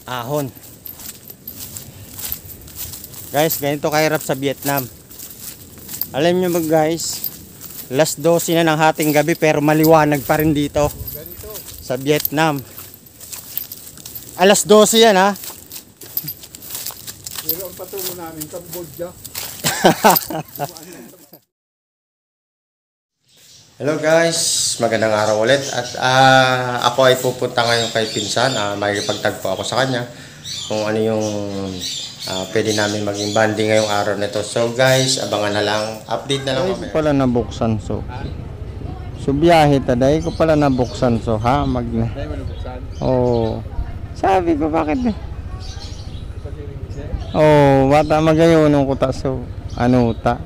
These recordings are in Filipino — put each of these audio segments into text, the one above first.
ahon. Guys, ganito kahirap sa Vietnam. Alam nyo ba guys, alas 12 na ng hating gabi pero maliwanag pa rin dito sa Vietnam. Alas 12 yan ha. Pero ang patungo namin, Cambodia. Hello guys, magandang araw ulit. At ako ay pupunta ngayon kay Pinsan. Makikipagtagpo ako sa kanya kung ano yung pwede namin maging banding ngayong araw nito. So guys, abangan na lang. Update na lang kami. Ko pala nabuksan so. So biyahe taday ko pala nabuksan so ha magna. Dahil mo nabuksan? Oh. Sabi ko bakit eh? Oh, bata magayon ko ta so ano ta.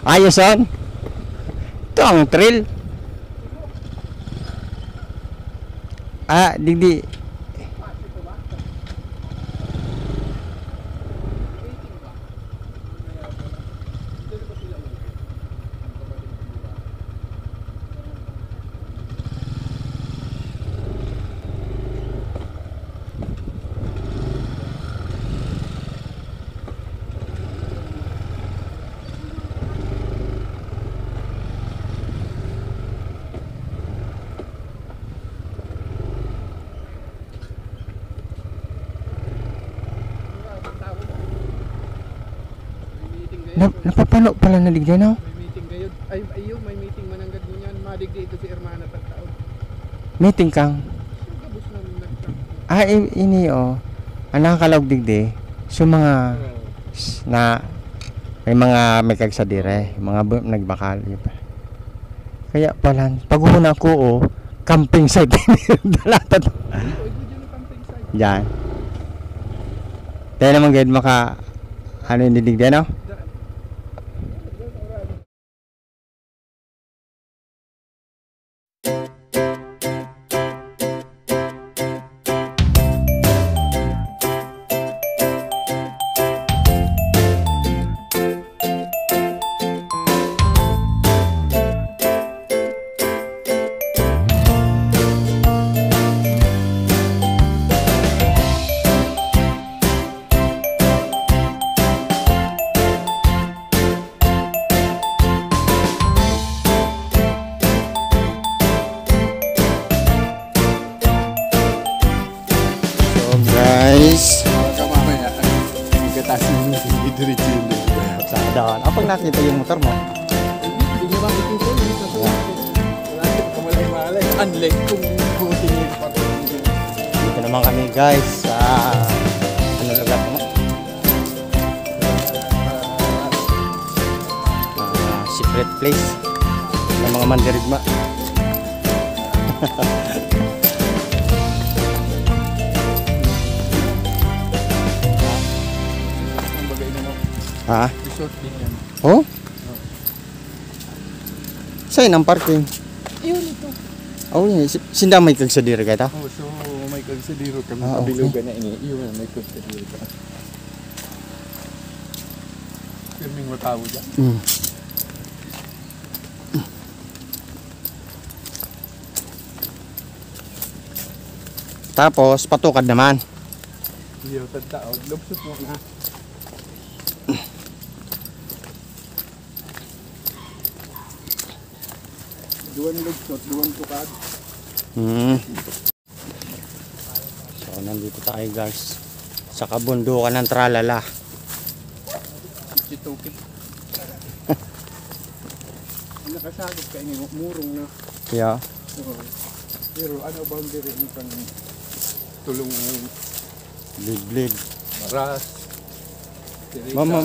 Ayos on. Ito ang trail. Digdi. Napapalo pala na digday no? May meeting kayo. Ayun, may meeting mananggad mo yan. Madigdi ito si Hermana tagtaon. Meeting kang? Gabos namin nagtang. Ini oh. Anang kalawag digday. So mga na may kagsadire, mga nagbakali pa. Kaya pala, pag una ko, camping site, dalata to. Yan. Tayo naman gayad ano yung didig din, no? Guys, sa daan. Pag nakita yung motor mo, Hindi nyo makikita yun sa buhay. Wala yung malay. Unlike kung buti nyo pa. dito naman kami guys sa ano lugar mo? Secret place ng mga mandirigma. Ang bagay na mo. Ha? Resort din yan. Oh? Saan ang parking? Ayun ito. Oh, sinda may kagsadiri ka ito? Oh, so may kagsadiro kami Ah, sa okay. bilugan na ini. Iyon may kagsadiro ka. Pirming matawo dyan. Mm. Tapos patukad naman. Hindi ako tagtaod. Lubsot mo na. Duwan lubsot, duwan tukad. Hmm. So nandito tayo guys sa kabundukan ng Tralala. Chituki. Nakasagod ka ini, murong na. Yeah. Oo. Pero ano boundary mo pang tulong Blid. maras. Mama.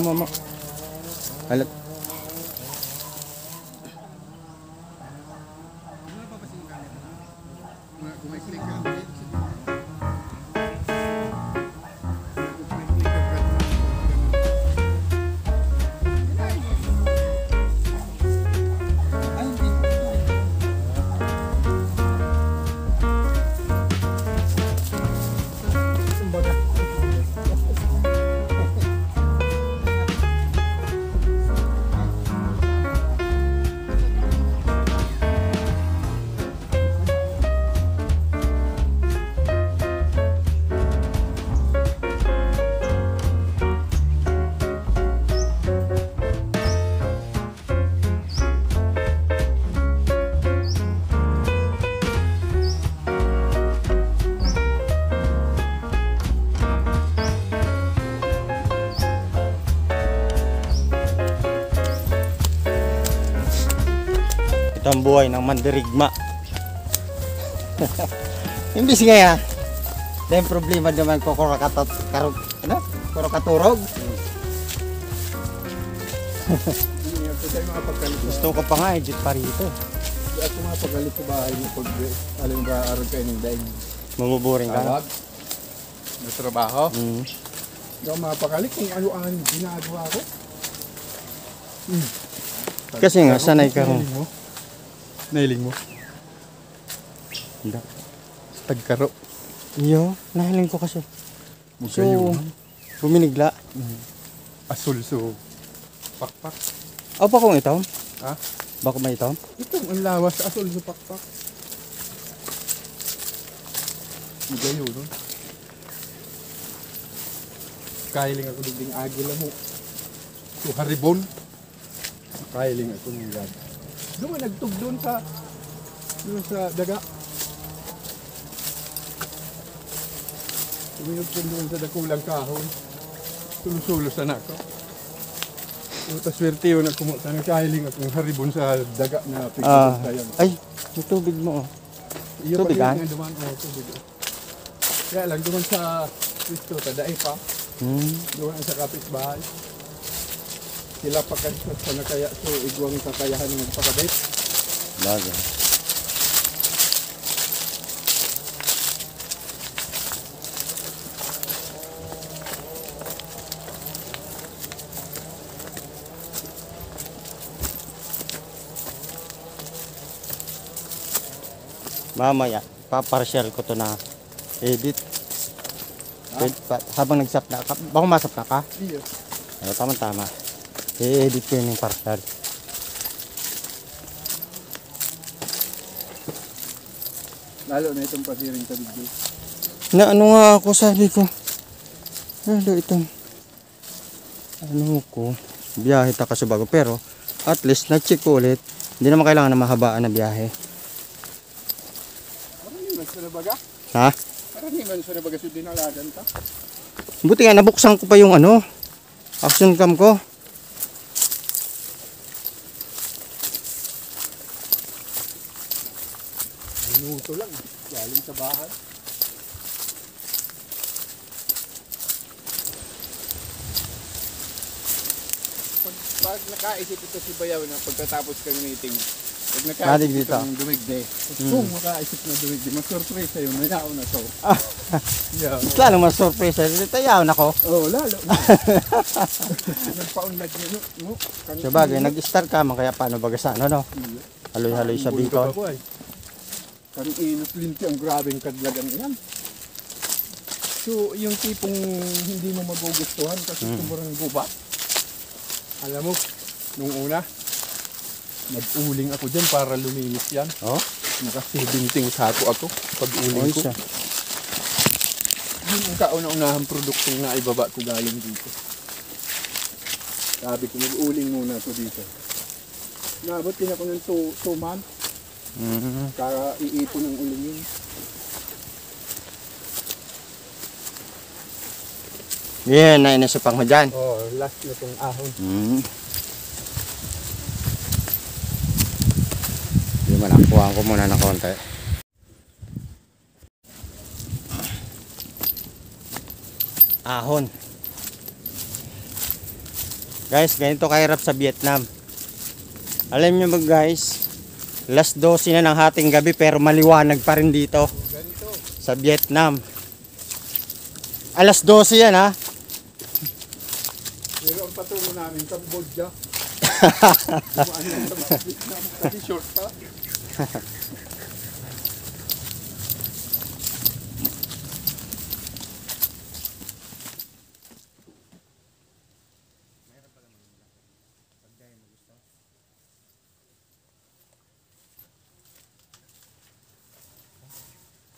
Alat. Ito ang buhay ng mandirigma. Hindi siya ya. Dahil problema naman ko katurog. Gusto ko pa nga edit pa rito. Ako nga pagalit sa bahay mo pag alam ba araw kayo ng daig. Mamuboring ka. Tawag. May trabaho. Mm. Hindi ako mapagalit kung ano ang ginagawa ko. Kasi nga sanay ka rin. Nailing mo? Hindi. Tagkaro. Iyo, nahiling ko kasi. So, Magayon. buminigla. Asul so. Pakpak. O pa kung ito? Ha? Baka may ito? Ito ang lawas sa asul sa pakpak. Magayon, no? Kailing ako ding agila mo. So haribon. Kailing ako ng gad. Doon nagtug doon sa daga. Tuminog ko doon sa dakulang kahon. Sulusulos na ako. Tapos swerte yun na kumuta ng kahiling at ng haribon sa daga na pigilin tayo. Ay, yung tubig mo. Iyo tubig, pa ah? yun nga duman. Tubig. Kaya lang duman sa Cristo, tadaay pa. Doon sa kapitbahay. Sila pa kasi na kaya so igwang kakayahan ng magpakabit. Bagay. Mamaya, paparshare ko to na edit. Habang nagsap na ka, baka masap na ka? Iya. Ay, tama. I-edit ko yun yung partial. Lalo na itong pasiring sa video. Na ano nga ako sabi ko. Lalo itong ano ko, biyahe ta kasi bago. Pero at least na-check ko ulit. Hindi naman kailangan na mahabaan na biyahe. Karaniman sa nabaga? Ha? Karaniman sa nabaga sa dinalagan ka? Buti nga nabuksan ko pa yung ano, action cam ko. Minuto lang. Galing sa bahay. Pag nakaisip ito si Bayaw na pagkatapos kang meeting, pag Madig nakaisip dito. ito ng dumigde, kung makaisip na dumigde, mag-surprise sa'yo, mayaw na to. Yeah. Lalo mas surprise. Tayaw na ko. Oh, lalo. Nagpaunlad niya, no? Sabagay, nag-start ka man kaya paano bagasan, ano? Haloy-haloy sa bicon. Karang inot linti ang grabing kadlagan yan. So, yung tipong hindi mo magugustuhan kasi tumurang guba. Alam mo, nung una, nag-uling ako dyan para luminis yan. Oh? Naka-17 sato ako pag-uling ko. Siya. Yun ang kauna-unahang produktong na ibaba ko galing dito. Sabi ko, mag-uling muna ako dito. Naabot din ako ng 2 months. Para iipon ng uling yun. Yan, nainasupang mo dyan. Oh, last na itong ahon. Hindi mo nakuhaan ko muna ng konti. Ahon. Guys, ganito kahirap sa Vietnam. Alam nyo ba guys, last 12 na ng hating gabi pero maliwanag pa rin dito. Ganito. Sa Vietnam. Alas 12 yan ha. Pero ang patungo namin, Cambodia. Kumaan yung sa Vietnam. Kasi short ha.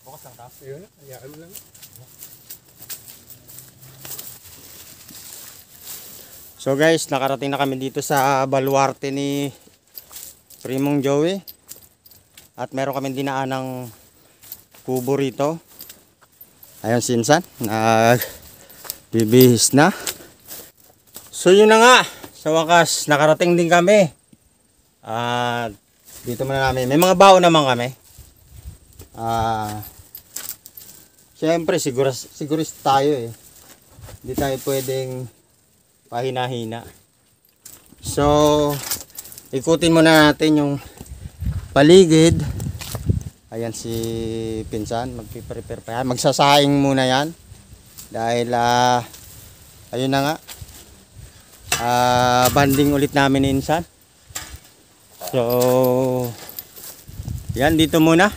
Bukas lang tapos. Ayun, hayaan lang. So guys, nakarating na kami dito sa baluarte ni Primong Joey. At meron kami dinaan ng kubo rito. Ayun si Insan, nagbibihis na. So yun na nga, sa wakas nakarating din kami. At dito muna namin, may mga baon naman kami. Siyempre siguris tayo eh. Hindi tayo pwedeng pahina-hina. So ikutin muna natin yung paligid. Ayan si Pinsan, magpiprepare pa yan. Magsasaing muna yan. Dahil ayun na nga. Banding ulit namin ni Insan. So yan, dito muna.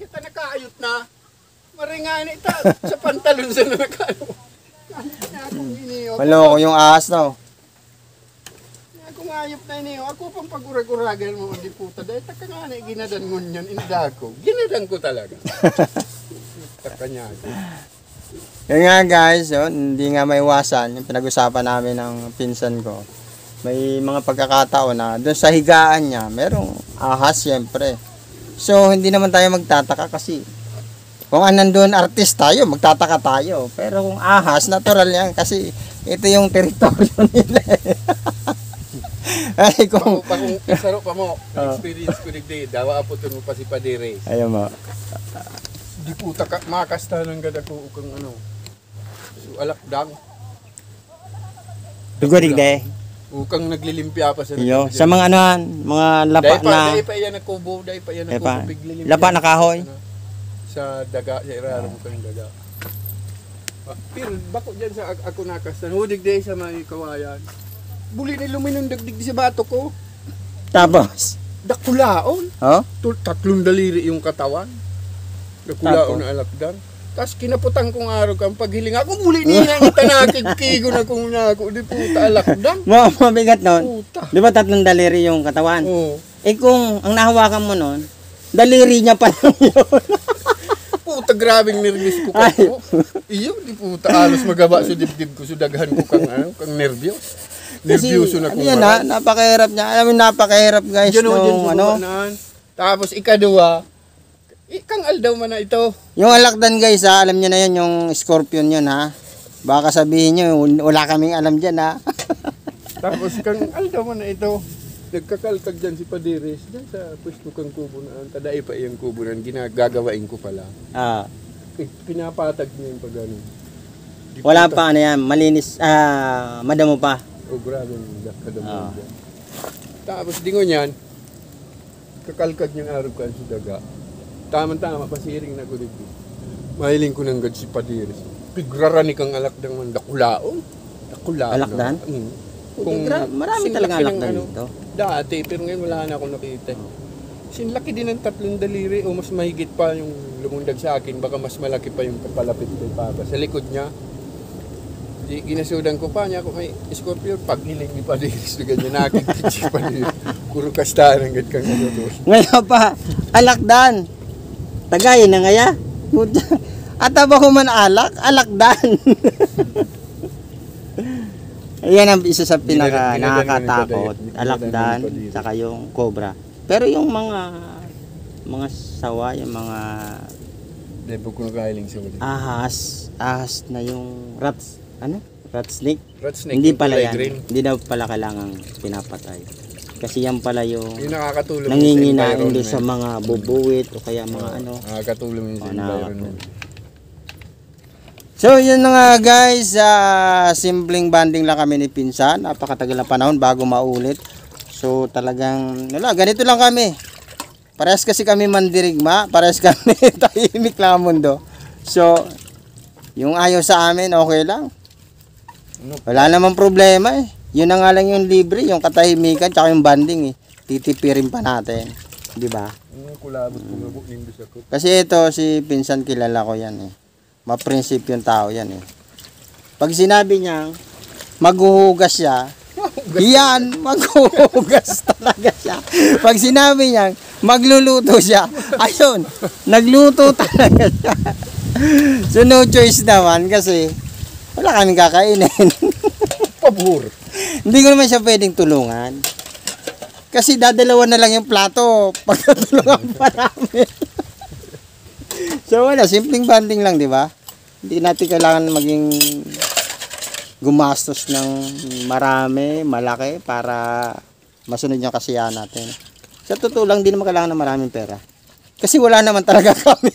ita nakaayot na. Maringani ita sa pantalon sa nakano. Akong iniyo. Maloko yung ahas daw. Akong ayop na iniyo. Ako pang pagurag-uragan mo di puta. Dahil taka nga na ginadan ngunyan inda ko. Ginadan ko talaga. Taka niya ako. Yun nga guys, yun, hindi nga maiwasan yung pinag-usapan namin ng pinsan ko. May mga pagkakataon na doon sa higaan niya, merong ahas siyempre. So, hindi naman tayo magtataka kasi kung nandun artist tayo, magtataka tayo. Pero kung ahas, natural yan kasi ito yung teritoryo nila. Ay, kung... Kung isaro pa mo, experience ko digdi, dawa aputon mo pa si Padire. Ayun mo. Di puta ka, makasta ng gada ko kung ano. Alakdang. Tugodig de. Ukang naglilimpya pa sa Iyo, sa mga anuhan, mga lapa na... Dahil pa yan nagkubo, dahil pa yan nagkubo, piglilimpya. Lapa na kahoy. Sa daga, sa irarong ko ng daga. Pero bako dyan sa ako nakastan, hudig dahil sa mga kawayan. Buli ni luminong dagdig sa bato ko. Tapos? Dakulaon. Oh? Tatlong daliri yung katawan. Dakulaon na alakdang. Tapos kinaputang kong araw kang paghiling ako, muli niya ang itanakig-kigo na kung nako, di puta alakdang. Mabigat nun. Puta. Di ba 3 daliri yung katawan? Oo. Eh kung ang nahawakan mo nun, daliri niya pa lang yun. Puta, grabing nervous ko kako. Iyo, di puta, alos magaba sa dibdib ko, sudaghan ko kang nervyos. Nervyoso na ano kung yan ha, napakahirap niya. Alam mo, napakahirap guys. Diyan Ano? Tapos ikadua, ikang aldaw man na ito. Yung alakdan guys ha, alam niyo na yan, yung scorpion yun ha. Baka sabihin niyo, wala kaming alam dyan ha. Tapos kang aldaw man na ito. Nagkakalkag dyan si Padires, dyan sa pwesto kang kubo na, tadai pa iyang kubo na, ginagagawain ko pala. Ah. Pinapatag niya yung pag ano. Wala pa ano yan, malinis, madamo pa. O grabe yung kadamo dyan. Tapos dingo niyan, kakalkag niyang araw kan si daga. Tama-tama, pasiring na ko dito. Mahiling ko ng gad si Padires. Pigrarani kang alakdang man, dakulaon. Dakulaon. Alakdan? Kung marami talaga alakdan dito. Dati, pero ngayon wala na akong nakita. Sinlaki din ng 3 daliri o mas mahigit pa yung lumundag sa akin. Baka mas malaki pa yung kapalapit kay Papa. Sa likod niya, ginasudan ko pa niya kung may scorpion. Paghiling ni Padires na ganyan, nakikita si Padires. Puro kastaan ang gad kang ano. Ngayon pa, alakdan. Tagayin na ngaya. At ba ko man alakdan. Yan ang isa sa pinaka nakakatakot. Alakdan, saka yung cobra. Pero yung mga sawa, yung mga Debo ko nakahiling sa ulit. ahas na yung rats, rat snake. Rat snake, Hindi yung pala kulay yan. green. Hindi daw pala kailangang pinapatay. Kasi yan pala yung Yung nakakatulong nanginginain doon sa mga bubuwit o kaya mga ano. Nakakatulong yun sa environment. So yun na nga guys, simpleng banding lang kami ni Pinsan. Napakatagal na panahon bago maulit. So talagang ganito lang kami. Parehas kasi kami mandirigma, parehas kami tahimik lang ang mundo. So yung ayaw sa amin okay lang. Wala namang problema eh. Yun na nga lang yung libre, yung katahimikan, tsaka yung banding eh. Titipirin pa natin. Di ba? Kulabot kumabot nindo sa ko. Kasi ito, si Pinsan kilala ko yan eh. Maprinsip yung tao yan eh. Pag sinabi niyang maghuhugas siya, yan, maghuhugas talaga siya. Pag sinabi niyang magluluto siya, ayun, nagluto talaga siya. So no choice naman kasi wala kaming kakainin. Pabor. Hindi ko naman siya pwedeng tulungan. Kasi dadalawa na lang yung plato. Pagkatulungan pa namin. So wala, simpleng banding lang, di ba? Hindi natin kailangan maging gumastos ng marami, malaki para masunod yung kasiyahan natin. Sa totoo lang, hindi naman kailangan ng maraming pera. Kasi wala naman talaga kami.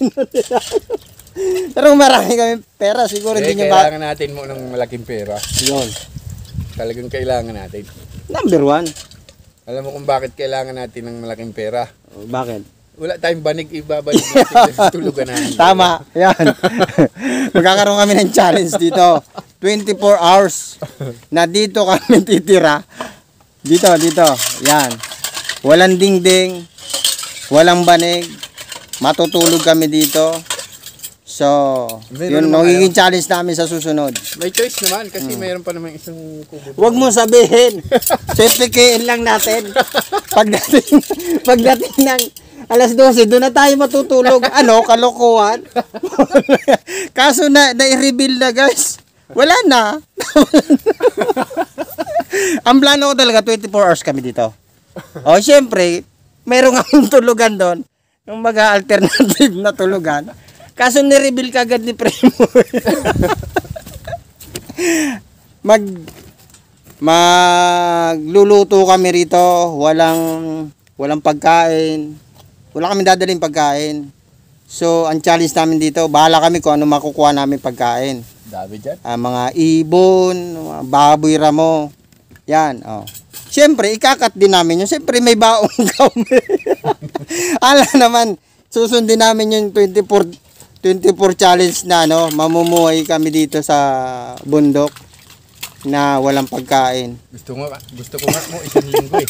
Pero kung marami kami pera, siguro hindi nyo kailangan natin mo ng malaking pera. Yun. Talagang kailangan natin. Number 1. Alam mo kung bakit kailangan natin ng malaking pera? Bakit? Wala tayong banig, ibabalik natin sa tulugan natin. Tama, yan. Magkakaroon kami ng challenge dito. 24 hours na dito kami titira. Dito, yan. Walang dingding, walang banig, matutulog kami dito. So, Meron yun, naman magiging challenge namin sa susunod. May choice naman kasi mayroon pa naman isang kubo. Huwag mo sabihin. CPKN lang natin. Pagdating ng alas 12, doon na tayo matutulog. Ano, kalokohan. Kaso na-reveal na guys. Wala na. Ang plano ko talaga, 24 hours kami dito. O, syempre, mayroong akong tulugan doon. Yung mag-alternative na tulugan. Kaso ni-reveal kagad ni Primo. Magluluto kami rito, walang pagkain. Wala kami dadaling pagkain. So, ang challenge namin dito, bahala kami kung ano makukuha namin pagkain. Dami dyan. Mga ibon, mga baboy ramo. Yan, oh. Siyempre, ikakat din namin yun. Siyempre, may baong kami. Ala naman, susundin namin yung 24 challenge na mamumuhay kami dito sa bundok na walang pagkain. Gusto ko nga mo isang linggo eh.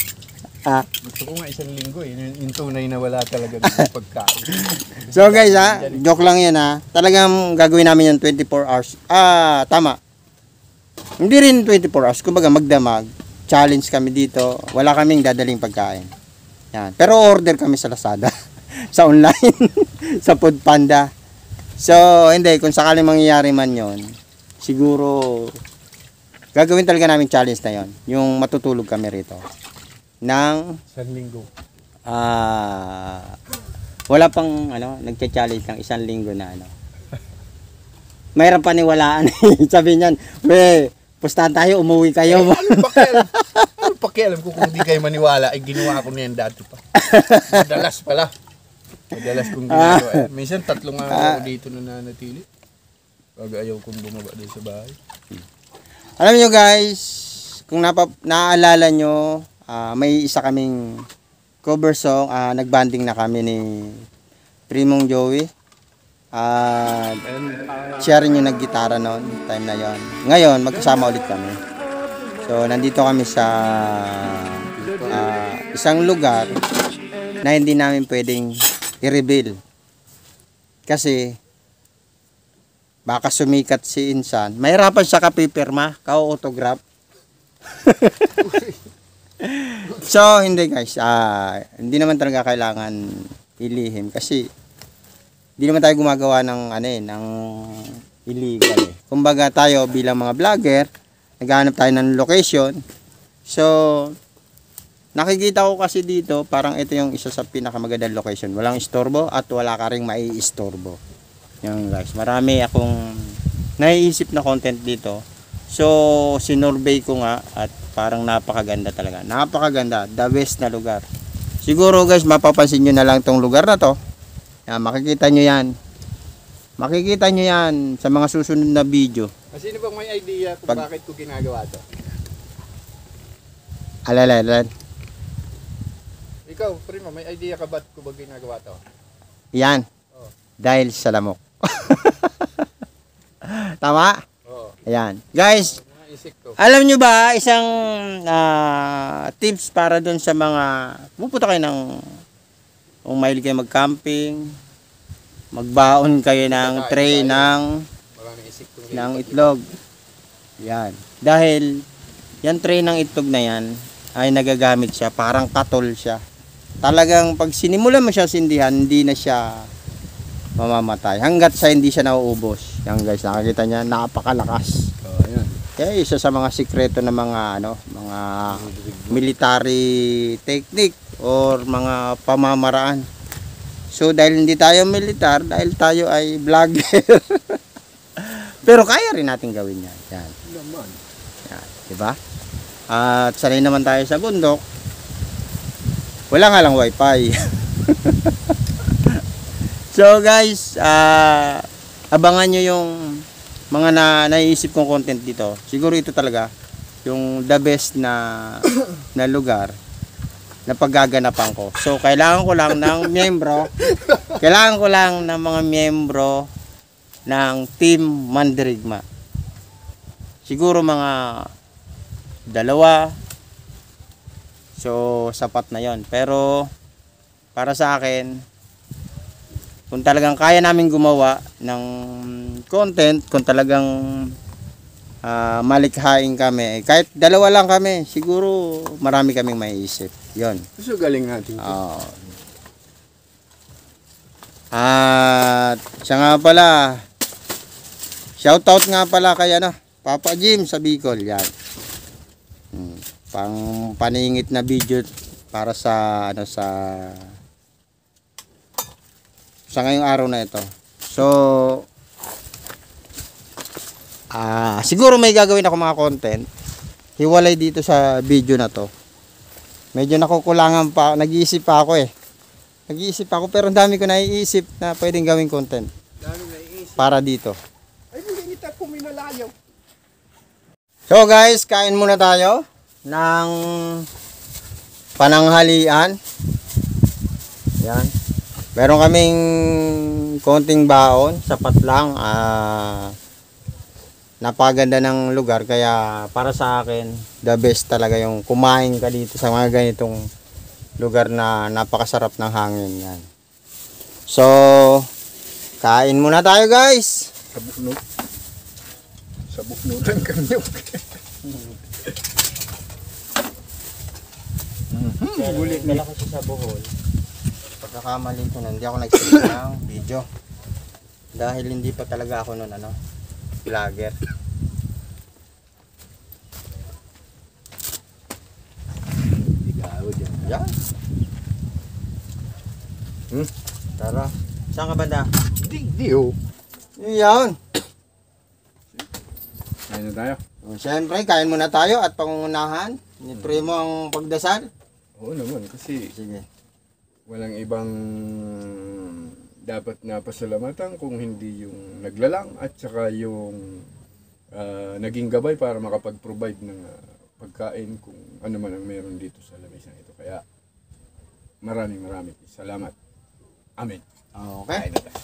Gusto ko nga isang linggo eh. Yung tunay na wala talaga ng pagkain. So guys joke lang yan Talagang gagawin namin yung 24 hours. Tama. Hindi rin 24 hours. Kumbaga magdamag. Challenge kami dito. Wala kaming dadaling pagkain. Yan. Pero order kami sa Lazada. Sa online. Sa Foodpanda. So, hindi. Kung sakaling mangyayari man yon, siguro, gagawin talaga namin challenge na yon. Yung matutulog kami rito. Ng, Isang linggo. wala pang, nagcha-challenge ng isang linggo na, Mayroon paniwalaan. Sabi niyan, pustahan tayo, umuwi kayo. Ano pakialam ko kung di kayo maniwala, ay ginawa ko niyan dati pa. Madalas pala. Madalas kong ginagawa. Minsan 3 nga ako dito na nanatili. Pag ayaw kong bumaba doon sa bahay. Alam nyo guys, kung naaalala nyo, may isa kaming cover song. Nagbanding na kami ni Primong Joey. Siya rin yung naggitara noon, time na yon. Ngayon, magkasama ulit kami. So, nandito kami sa isang lugar na hindi namin pwedeng i-reveal. Kasi baka sumikat si Insan. Mahirapan siya kapipirma, ka-autograph. So, hindi guys. Hindi naman talaga kailangan ilihim kasi hindi naman tayo gumagawa ng ng illegal eh. Kumbaga tayo bilang mga vlogger, naghahanap tayo ng location. So, nakikita ko kasi dito, parang ito yung isa sa pinakamagandang location. Walang istorbo at wala ka ring mai-istorbo. Yan guys, marami akong naiisip na content dito. So, sinurvey ko nga at parang napakaganda talaga. Napakaganda, the best na lugar. Siguro guys, mapapansin nyo na lang tong lugar na to. Yan, makikita nyo yan. Makikita nyo yan sa mga susunod na video. Sino bang may idea kung bakit ko ginagawa to? Alala. Ikaw, Primo, may idea ka ba't ko ba ginagawa to? Yan. Oh. Dahil sa lamok. Tama? Oo. Ayan. Guys, Insekto. alam nyo ba isang tips para doon sa mga pupunta kayo kung mahilig kayo mag-camping, magbaon kayo ng tray Maraming insekto ng itlog. Yan. Dahil yan tray ng itlog na yan ay nagagamit siya, parang katol siya. Talagang pag sinimulan mo siya sindihan, hindi na siya mamamatay. Hanggat sa hindi siya nauubos. Yan guys, nakakita niya, napakalakas. Ayan. Kaya isa sa mga sikreto ng mga mga military technique or mga pamamaraan. So dahil hindi tayo militar, dahil tayo ay vlogger. Pero kaya rin natin gawin yan. Yan. Naman. Yan, di ba? At sanay naman tayo sa bundok. Wala nga lang wifi. So guys, abangan nyo yung mga naiisip kong content dito. Siguro ito talaga yung the best na lugar na paggaganapan ko. So kailangan ko lang ng miyembro. Kailangan ko lang ng mga miyembro ng Team Mandirigma. Siguro mga 2. So sapat na yon. Pero para sa akin, kung talagang kaya namin gumawa ng content, kung talagang malikhain kami, kahit dalawa lang kami, siguro marami kaming maiisip. Yon. So galing natin. At siya nga pala, shoutout nga pala kay Papa Jim sa Bicol, yan. Pang paningit na video para sa sa ngayong araw na ito. So siguro may gagawin ako mga content hiwalay dito sa video na to. Medyo nakukulangan pa, nag-iisip pa ako pero ang dami ko naiisip na pwedeng gawing content para dito. Ay, hindi kita kuminalayaw. So guys, kain muna tayo ng pananghalian. Yan. Meron kaming konting baon, sapat lang. Napaganda ng lugar, kaya para sa akin the best talaga yung kumain ka dito sa mga ganitong lugar na napakasarap ng hangin. Yan. So kain muna tayo guys. Sa buknutan kanyo. Gulit nila kasi sa Bohol. Pagkakamali ko nun, hindi ako nagsimula ng video. Dahil hindi pa talaga ako nun vlogger. Yan. Tara. Saan ka banda? Di. Yan. Kain na tayo. Siyempre, kain muna tayo at pangungunahan. Nitry mo ang pagdasal. Oo naman, kasi Sige. walang ibang dapat na pasalamatan kung hindi yung naglalang at saka yung naging gabay para makapag-provide ng pagkain kung ano man ang meron dito sa lamesang ito. Kaya maraming salamat. Amen. Okay. Kain na tayo.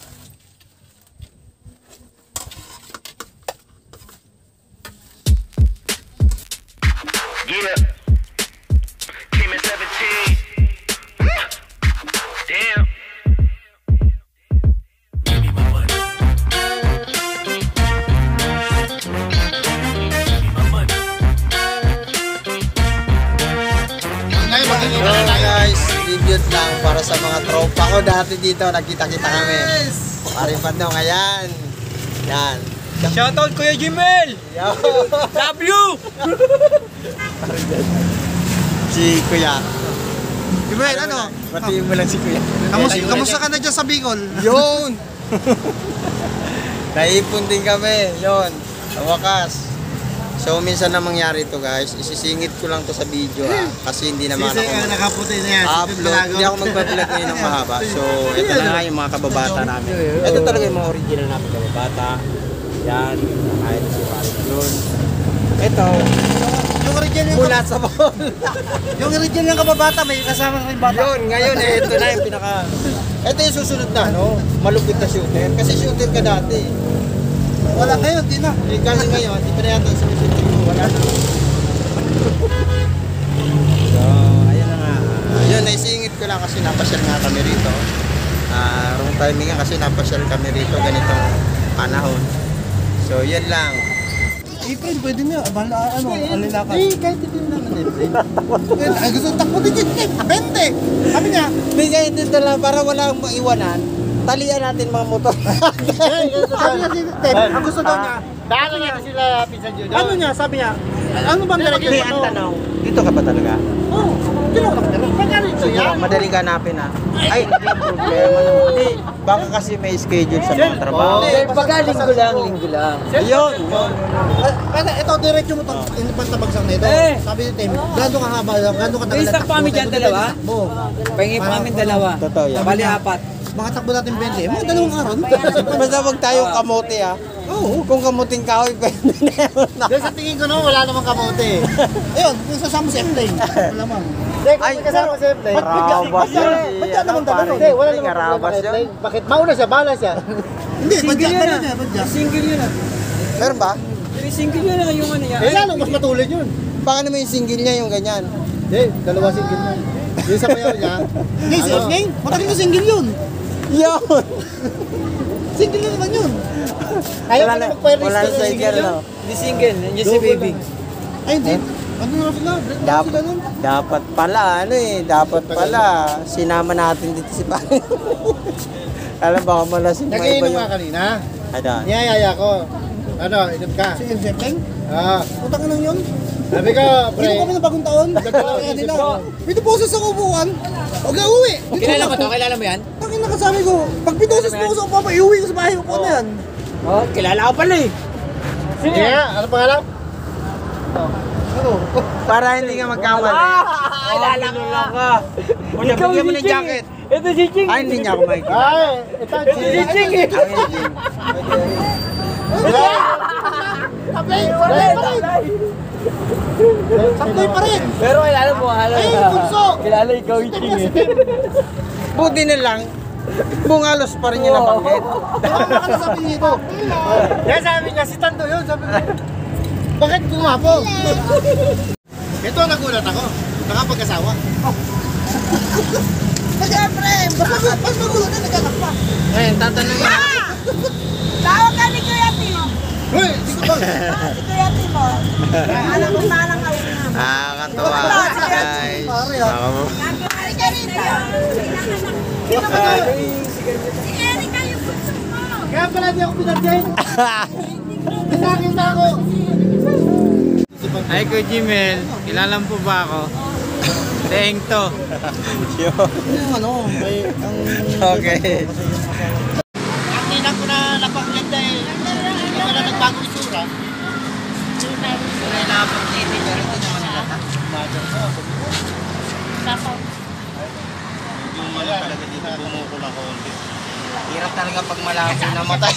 Yeah. Team at 17. Damn. So guys, tribute lang para sa mga tropa ko dati dito. Nagkita-kita kami. Paring Pandong, ayan. Yan. Shoutout Kuya Jimel! Yo. Love you! Si Kuya. Jimel, Batiin mo lang si Kuya. Kamusta ka na dyan sa Bicol? Yun! Naipon din kami. Yun. Sa wakas. So minsan na mangyari ito guys. Isisingit ko lang to sa video kasi hindi naman Sisi, ako nakaputi na yan. upload. Hindi ako magbablog ngayon ng mahaba. So ito na nga yung mga kababata namin. Ito talaga yung mga original namin kababata. Yan. Kahit si Parin. Ito. Yung original Mula sa ball. yung original ng kababata, may kasama rin bata. Yun, ngayon ito na yung pinaka... Ito yung susunod na, malupit na shooter. Kasi shooter ka dati. Wala kayo, di na. Kasi ngayon, di pa na yata sa shooter mo. Wala na. So, ayun na nga. Ayun, naisingit ko lang kasi napasyal nga kami rito. Wrong timing nga kasi napasyal kami rito ganitong panahon. So, yan lang. April, pwede niya. Alinakan. Kahit hindi naman din. Ay, gusto takbo din dyan. 20. Kami niya. Bigay dito lang para walang maiwanan. Talian natin mga motor. Sabi niya si Ted, ang gusto daw niya. Daan niya sila Pinsan Judo. Ano niya, sabi niya, ano bang direction Hindi, ang tanong, dito ka ba talaga? Oo, dito ka nakatira. Pagkalito yan. Madaling ganapin Ay, hindi ang problema naman. Kasi baka kasi may schedule sa mga trabaho. Pagka linggo lang. Ayun. Kaya ito, diretso mo itong pantabagsang na ito. Sabi ni Tim, gano'ng kahaba, gano'ng katagal May stock pa kami dyan, dalawa? Pahingi pa kami dalawa. Totoo yan. Bali apat. Mga takbo natin 20, mga dalawang araw. Basta wag tayong kamote Oo. Kung kamuting kahoy, pwede na yun. Dahil sa tingin ko naman, wala namang kamote. Ayun, kung sasama si F-Lane. Wala man. Ay, kasama si F-Lane. Karabas yan. Ba't yan naman talaga? Hindi, wala namang karabas yan. Bakit? Mauna siya, bala siya. Hindi, badya ka na niya, badya. Single yun ah. Meron ba? Single yun ah, yung ano yan. Eh, lalo, mas matulad yun. Baka naman yung single niya yung ganyan. Hindi, dalawa single yun. Yung sa payaw niya. Hindi, si F-Lane, matagal na single yun. yun. Single na naman yun. Ayaw ko na mag-fire Wala risk sa ka single, no? Hindi single, nandiyan si baby. Ay, hindi. Ano nga sila? Break na sila nun. Dapat pala, dapat pala, sinama natin dito si Pare. Alam baka malasing may iba Nag-iinom yung... ka kanina. Ano? Niyayaya ko. Ano, inom ka. Si Insepting? Utang ka lang yun. Sabi ko, pre. Inom kami ng bagong taon. Kaya nila. May deposit sa kubukan. Huwag ka uwi. Kilala mo to? Kilala mo yan? Takin na kasabi ko. Pag pitosis mo ko sa upapa, iuwi ko sa bahay ko na yan. Oh, kilala ko pala eh. Sige nga, ano pangalan? Ano? Para hindi ka magkamali. Kilala ko. Una, bigyan mo ng jacket. Ito si Ching. Ay, hindi niya ako makikita. Ay, ito Si Ching eh. Ang hindi. Sablay pa rin. Pero kilala mo, Ay, bunso. kilala ikaw yung Ching eh. Buti na lang, bungalos pa rin yung nabanggit. Tama ka na sabi dito. Yan sabi niya, si Tando yun. Sabi ko, Bakit gumapo? Ito, nagulat ako. Nakapag-asawa. Siyempre, mas magulat na nagkanak pa. ngayon, tatanungin. Tawag ka ni Kuya Timo. Hoy, di ko ba? Si Kuya Timo. Alam mo palang kawin na. Katuwa, guys. Nagkakari ka rin na. Si Erika yung bunso mo. Kaya pala di ako pinagyan. Nakakita ako. Ay, Kuya Jimel, kilala mo po ba ako? Teng to. Yung ano, ang... Okay. Ang ninang ko na napakaganda eh. Hindi ko na nagbagong isura. Wala na akong titi, pero hindi naman nilata. Yung mga talaga dito bumukol ako. Hirap talaga pag malabo na matay.